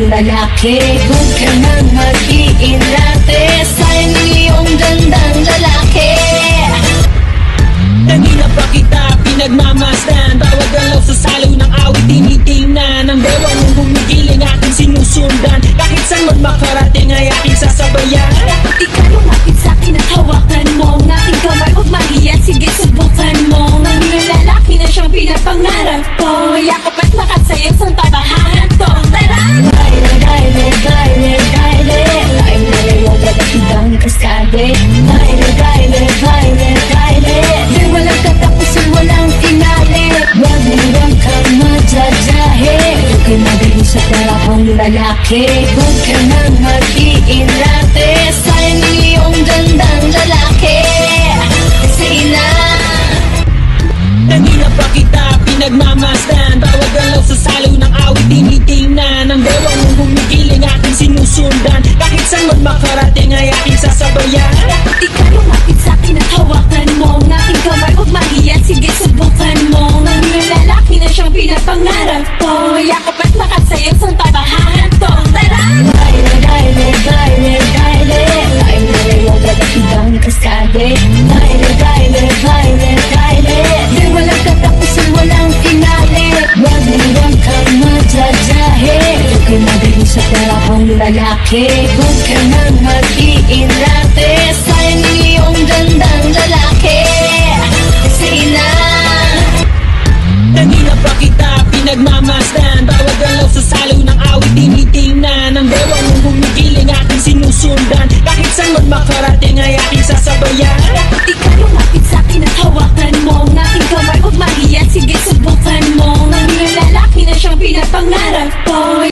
lalaki. Huwag ka nang mag-iinate sa iyong gandang lalaki. Kanina pa kita pinagmamasdan, bawat galaw sa salo ng awit tinitingnan. Ang dewa mong humigiling aking sinusundan, kahit saan man makarating ay aking sasabayan. Ikaw lumapit sa'kin at hawakan mo ang aking kamay. Huwag mahiya, sige subukan mo. Ang lalaki na siyang pinapangarap ko. Yakap at makasaya sa tabahan to. Tara! Baile, baile, baile, baile, baile, huwag magkakibang kaskade. Baile, baile, baile, baile, di walang katapusan, walang finale. Huwag kang madyajahe, huwag ka mabilis sa tarapang lalaki. Huwag ka nang mag-iinate sa iyong gandang lalaki. Kasi na Kanina pa kita pinagmamasdan, bawat galaw sa salo ng awit tinitingnan. Ang dewa mong humigiling aking sinusundan, kahit saan man makarating ay aking sasabayan. ikaw lumapit sa'kin at hawakan mo ang aking kamay. Huwag mahiya, sige subukan mo. Ang lalaki na siyang pinapangarap ko. Yakap at makasaya sa tabahan to. Tara! Baile, baile, baile, baile, baile, huwag magkakibang kaskade. Baile, baile, baile, baile, di walang katapusan, walang finale. Huwag kang madyajahe, huwag ka mabilis sa tarapang lalaki. Huwag ka nang mag-iinate sa iyong gandang lalaki. Kasi na Kanina pa kita pinagmamasdan, bawat galaw sa salo ng awit tinitingnan. Ang dewa mong humigiling aking sinusundan, kahit saan man makarating ay aking sasabayan.